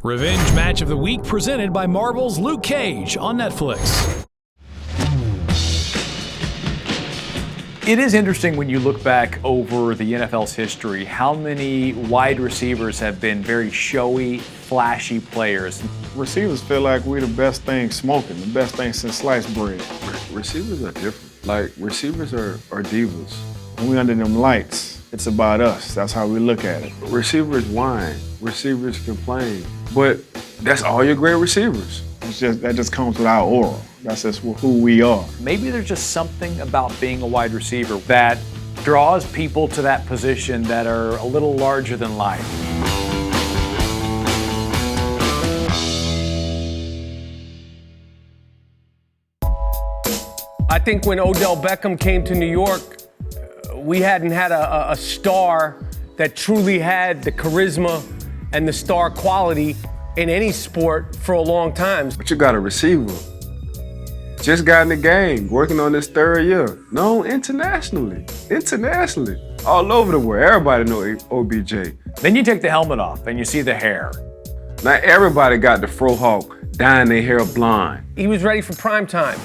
Revenge Match of the Week presented by Marvel's Luke Cage on Netflix. It is interesting when you look back over the NFL's history, how many wide receivers have been very showy, flashy players. Receivers feel like we're the best thing smoking, the best thing since sliced bread. Receivers are different. Like, receivers are divas. When we under them lights, it's about us. That's how we look at it. Receivers whine. Receivers complain. But that's all your great receivers. That just comes with our aura. That's just who we are. Maybe there's just something about being a wide receiver that draws people to that position that are a little larger than life. I think when Odell Beckham came to New York, we hadn't had a star that truly had the charisma and the star quality in any sport for a long time. But you got a receiver. Just got in the game, working on this third year. No, internationally. All over the world. Everybody know OBJ. Then you take the helmet off and you see the hair. Not everybody got the fro hawk dyeing their hair blonde. He was ready for prime time.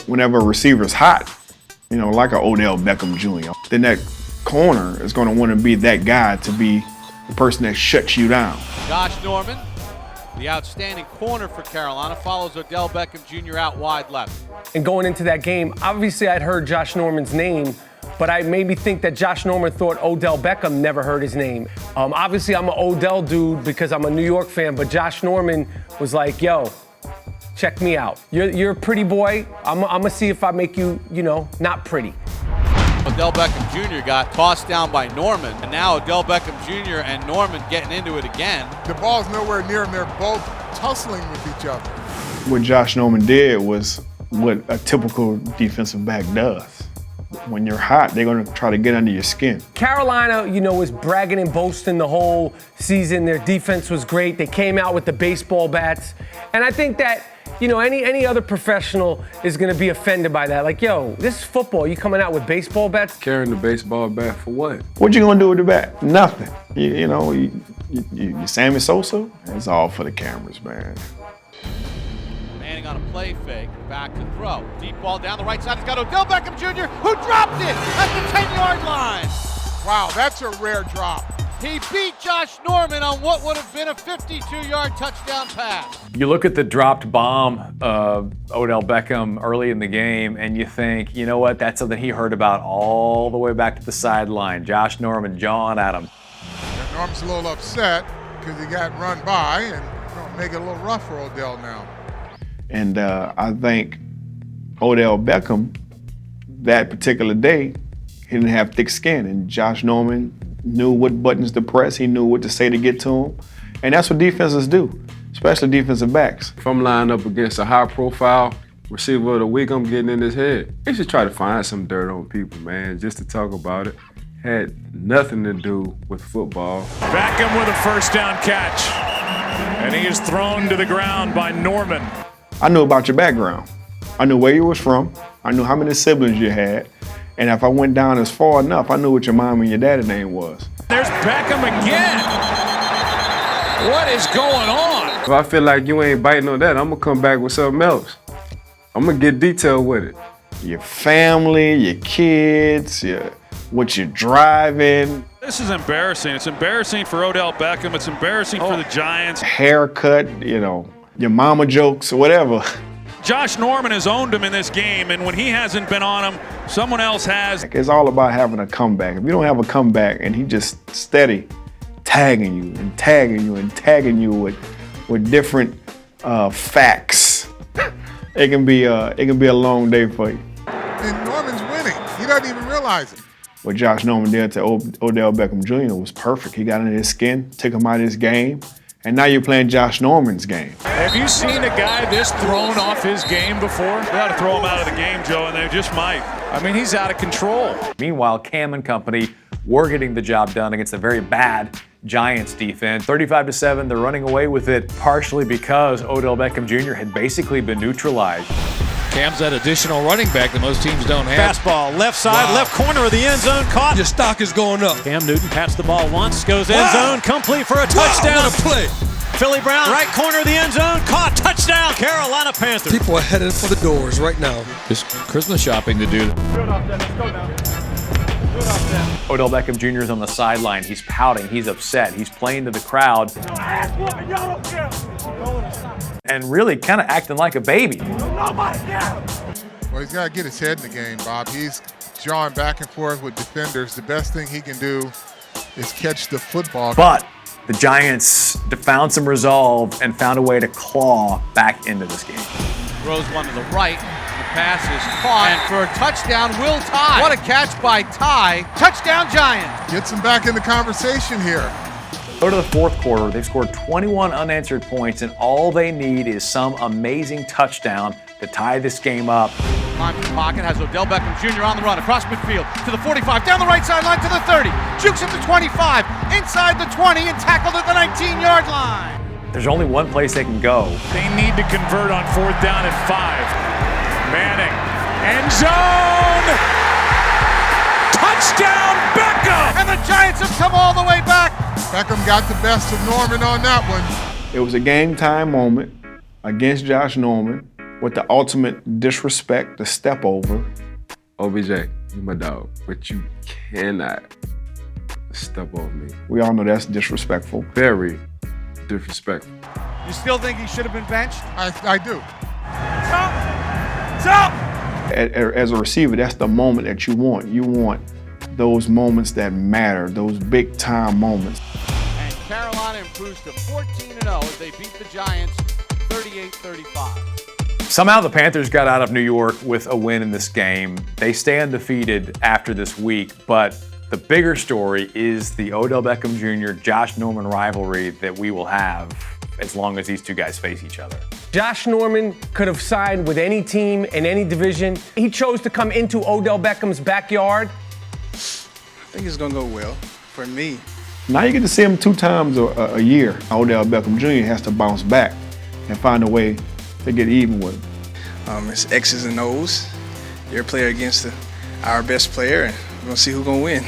Whenever a receiver's hot, like an Odell Beckham Jr., then that corner is going to want to be that guy to be the person that shuts you down. Josh Norman, the outstanding corner for Carolina, follows Odell Beckham Jr. out wide left. And going into that game, obviously I'd heard Josh Norman's name, but I made me think that Josh Norman thought Odell Beckham never heard his name. Obviously I'm an Odell dude because I'm a New York fan, but Josh Norman was like, yo, check me out. You're a pretty boy. I'm gonna see if I make you, not pretty. Odell Beckham Jr. got tossed down by Norman, and now Odell Beckham Jr. and Norman getting into it again. The ball's nowhere near them. They're both tussling with each other. What Josh Norman did was what a typical defensive back does. When you're hot, they're going to try to get under your skin. Carolina, was bragging and boasting the whole season. Their defense was great. They came out with the baseball bats. And I think that, any other professional is going to be offended by that. Like, yo, this is football. You coming out with baseball bats? Carrying the baseball bat for what? What you going to do with the bat? Nothing. You Sammy Sosa? It's all for the cameras, man. Manning on a play fake, back to throw. Deep ball down the right side. It's got Odell Beckham Jr., who dropped it at the 10-yard line. Wow, that's a rare drop. He beat Josh Norman on what would have been a 52-yard touchdown pass. You look at the dropped bomb of Odell Beckham early in the game and you think, you know what, that's something he heard about all the way back to the sideline. Josh Norman, John Adams. And Norman's a little upset because he got run by and make it a little rough for Odell now. And I think Odell Beckham, that particular day, he didn't have thick skin. And Josh Norman knew what buttons to press. He knew what to say to get to him. And that's what defenses do, especially defensive backs. If I'm lining up against a high-profile receiver of the week, I'm getting in his head. They should try to find some dirt on people, man, just to talk about it. Had nothing to do with football. Beckham with a first down catch. And he is thrown to the ground by Norman. I knew about your background. I knew where you was from. I knew how many siblings you had. And if I went down as far enough, I knew what your mom and your daddy name was. There's Beckham again. What is going on? If I feel like you ain't biting on that, I'm going to come back with something else. I'm going to get detailed with it. Your family, your kids, what you're driving. This is embarrassing. It's embarrassing for Odell Beckham. It's embarrassing for the Giants. Haircut, your mama jokes, whatever. Josh Norman has owned him in this game, and when he hasn't been on him, someone else has. It's all about having a comeback. If you don't have a comeback and he just steady tagging you and tagging you and tagging you with different facts, it can be a long day for you. And Norman's winning. He doesn't even realize it. What Josh Norman did to Odell Beckham Jr. was perfect. He got into his skin, took him out of his game, and now you're playing Josh Norman's game. Have you seen a guy this thrown off his game before? They ought to throw him out of the game, Joe, and they just might. I mean, he's out of control. Meanwhile, Cam and company were getting the job done against a very bad Giants defense. 35-7, they're running away with it partially because Odell Beckham Jr. had basically been neutralized. Cam's that additional running back that most teams don't have. Fastball, left side, left corner of the end zone, caught. Your stock is going up. Cam Newton pats the ball once, goes end zone, complete for a touchdown. What a play. Philly Brown, right corner of the end zone, caught, touchdown, Carolina Panthers. People are headed for the doors right now. Just Christmas shopping to do. Odell Beckham Jr. is on the sideline. He's pouting. He's upset. He's playing to the crowd. And really kind of acting like a baby. Well, he's got to get his head in the game, Bob. He's drawing back and forth with defenders. The best thing he can do is catch the football. But the Giants found some resolve and found a way to claw back into this game. Throws one to the right. The pass is caught. And for a touchdown, Will Tye. What a catch by Tye. Touchdown, Giants. Gets him back in the conversation here. Go to the fourth quarter. They've scored 21 unanswered points, and all they need is some amazing touchdown to tie this game up. Climbs the pocket, has Odell Beckham Jr. on the run, across midfield, to the 45, down the right sideline to the 30, jukes at the 25, inside the 20, and tackled at the 19-yard line. There's only one place they can go. They need to convert on 4th down at 5. Manning, end zone! Touchdown, Beckham! And the Giants have come all the way back. Beckham got the best of Norman on that one. It was a game time moment against Josh Norman with the ultimate disrespect, the step over. OBJ, you my dog, but you cannot step over me. We all know that's disrespectful. Very disrespectful. You still think he should have been benched? I do. As a receiver, that's the moment that you want. You want those moments that matter, those big time moments. And Carolina improves to 14-0 as they beat the Giants 38-35. Somehow the Panthers got out of New York with a win in this game. They stay undefeated after this week, but the bigger story is the Odell Beckham Jr. Josh Norman rivalry that we will have as long as these two guys face each other. Josh Norman could have signed with any team in any division. He chose to come into Odell Beckham's backyard. I think it's gonna go well for me. Now you get to see him 2 times a year. Odell Beckham Jr. has to bounce back and find a way to get even with him. It's X's and O's. You're a player against our best player, and we're gonna see who's gonna win.